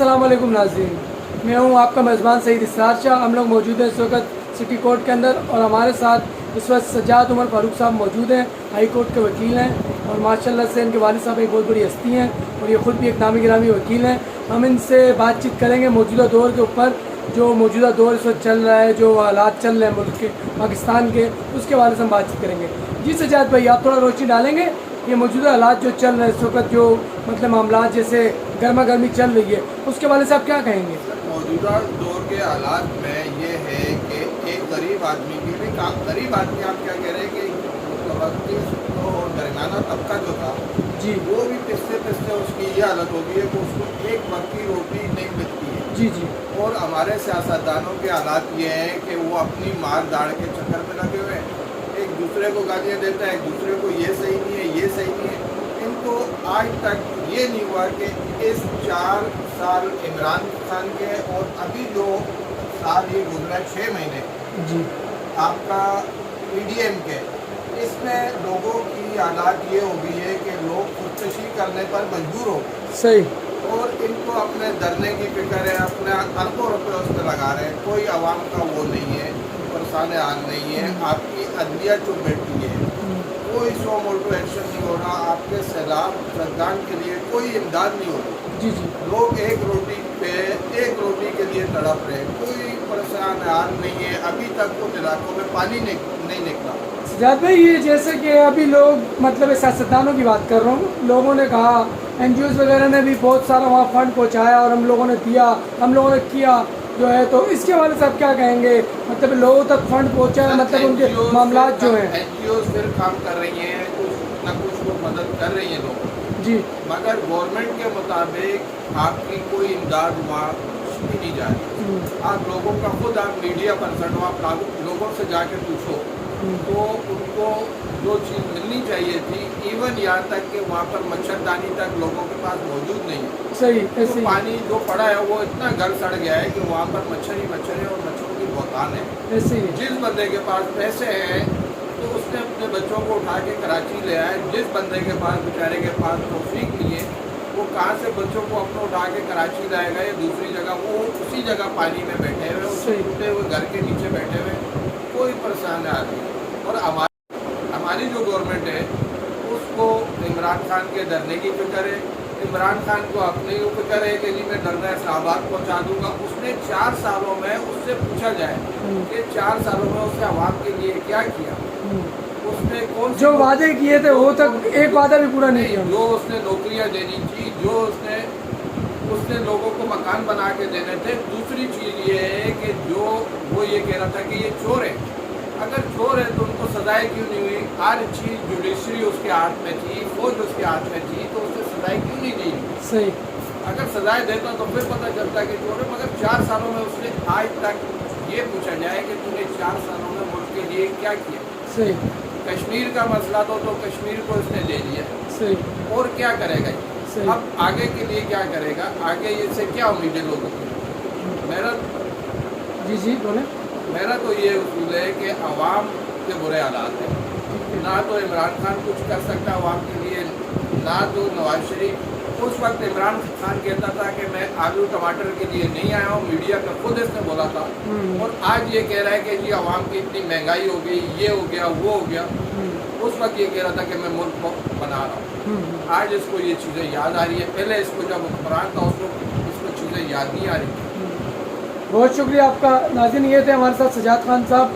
अस्सलाम वालेकुम नाज़रीन, मैं हूं आपका मेज़बान सईद इसरार शाह। हम लोग मौजूद हैं इस वक्त सिटी कोर्ट के अंदर और हमारे साथ इस वक्त सज्जाद उमर फारूक साहब मौजूद हैं। हाई कोर्ट के वकील हैं और माशाल्लाह से इनके वालिद साहब एक बहुत बड़ी हस्ती हैं और ये ख़ुद भी एक नामी गिरामी वकील हैं। हम इनसे बातचीत करेंगे मौजूदा दौर के ऊपर, जो मौजूदा दौर इस वक्त चल रहा है, जो हालात चल रहे हैं मुल्क के, पाकिस्तान के, उसके बारे में हम बातचीत करेंगे। जी सज्जाद भाई, आप थोड़ा रोशनी डालेंगे ये मौजूदा हालात जो चल रहे हैं इस वक्त, जो मतलब मामला जैसे गर्मा गर्मी चल रही है, उसके बारे से आप क्या कहेंगे? मौजूदा दौर के हालात में ये है कि एक गरीब आदमी की भी गरीब आदमी आप क्या कह रहे हैं कि और दरमियाना तबका जो था जी, वो भी पिसते उसकी ये हालत हो गई है कि उसको एक वक्त की रोटी नहीं मिलती है। जी जी। और हमारे सियासतदानों के हालात ये हैं कि वो अपनी मार दाड़ के चक्कर में लगे हुए हैं, एक दूसरे को गालियाँ देते हैं, एक दूसरे को ये सही नहीं है, ये सही नहीं है। इनको आज तक ये नहीं हुआ कि इस 4 साल इमरान खान के और अभी जो साल ये गुजरा 6 महीने जी आपका PDM के, इसमें लोगों की हालात ये हो गई है कि लोग खुदकशी करने पर मजबूर हो गए। सही। और इनको अपने धरने की फिक्र है, अपने अरबों रुपये उस पर लगा रहे हैं, कोई आवाम का वो नहीं है, परेशान हाल नहीं है। आपकी अदलिया चुप बैठी है, कोई 100 मोटो एक्शन नहीं हो रहा, आपके सैलाब सरदान के लिए कोई इमदाद नहीं हो रही। जी जी। लोग एक रोटी के लिए तड़प रहे हैं, कोई परेशान हाल नहीं है। अभी तक कुछ इलाकों में पानी नहीं निकला। सज्जाद भाई, ये जैसे कि अभी लोग मतलब सियासतदानों की बात कर रहा हूँ, लोगों ने कहा, NGOs वगैरह ने भी बहुत सारा वहाँ फंड पहुँचाया और हम लोगों ने दिया, हम लोगों ने किया जो है, तो इसके बारे से आप क्या कहेंगे? मतलब लोगों तक फंड पहुँचा है, मतलब उनके मामला जो हैं NGOs फिर काम कर रही हैं, कुछ न कुछ वो मदद कर रही हैं लोगों जी, मगर गवर्नमेंट के मुताबिक आपकी कोई इमदाद वहाँ भी नहीं जा रही। आप लोगों का खुद, आप मीडिया पर्सन हो, आप लोगों से जाके पूछो तो उनको जो चीज़ मिलनी चाहिए थी, इवन यहाँ तक कि वहाँ पर मच्छरदानी तक लोगों के पास मौजूद नहीं है। सही। तो ऐसे पानी जो पड़ा है वो इतना घर सड़ गया है कि वहाँ पर मच्छर ही मच्छर है और मच्छरों की बहुतान है। ऐसे ही। जिस बंदे के पास पैसे हैं तो उसने अपने बच्चों को उठा के कराची ले आया, जिस बंदे के पास बेचारे के पास तौफीक नहीं है वो कहाँ से बच्चों को अपने उठा के कराची लाएगा या दूसरी जगह, वो उसी जगह पानी में बैठे हुए, उसी टूटे हुए घर के नीचे बैठे हुए, कोई परेशान है आदमी। और हमारी जो गवर्नमेंट है उसको इमरान खान के डरने की फिक्र है, इमरान खान को अपने ही फिक्र है कि जी मैं डरना इस्लामाबाद पहुँचा दूंगा। उसने 4 सालों में उससे पूछा जाए कि 4 सालों में उसने आवाम के लिए क्या किया, उसने कौन जो वादे किए थे वो तक एक वादा भी पूरा नहीं किया। जो उसने नौकरियां देनी थी, जो उसने लोगों को मकान बना के देने थे। दूसरी चीज़ ये है कि जो वो ये कह रहा था कि ये चोर है, अगर चोर है तो उनको सजाएं क्यों नहीं हुई? हर चीज़ जुडिशरी उसके हाथ में थी, फौज उसके हाथ में थी, तो उससे सजाएं क्यों नहीं दी? सही। अगर सजाएं देता तो फिर पता चलता कि चोर है। मगर 4 सालों में उसने आज तक ये पूछा जाए कि तूने 4 सालों में मुल्क के लिए क्या किया? सही। कश्मीर का मसला तो कश्मीर को इसने ले लिया, सही। और क्या करेगा? सही। अब आगे के लिए क्या करेगा? आगे इससे क्या उम्मीद है लोगों की? जी बोले। मेरा तो ये उसूल है कि अवाम के बुरे हालात हैं, ना तो इमरान खान कुछ कर सकता अवाम के लिए, ना तो नवाज शरीफ। उस वक्त इमरान खान कहता था कि मैं आलू टमाटर के लिए नहीं आया हूँ, मीडिया पे खुद इसने बोला था, और आज ये कह रहा है कि जी अवाम की इतनी महंगाई हो गई, ये हो गया, वो हो गया। उस वक्त ये कह रहा था कि मैं मुल्क को बना रहा हूँ। आज इसको ये चीज़ें याद आ रही है, पहले इसको जब हुक्मरान था उसको चीज़ें याद नहीं आ रही। बहुत शुक्रिया आपका। नाज़रीन, ये थे हमारे साथ सज्जाद खान साहब,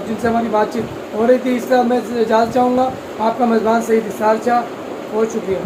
जिनसे हमारी बातचीत हो रही थी। इसका मैं इजाज़त चाहूँगा। आपका मेज़बान सईद इसरार शाह, बहुत शुक्रिया।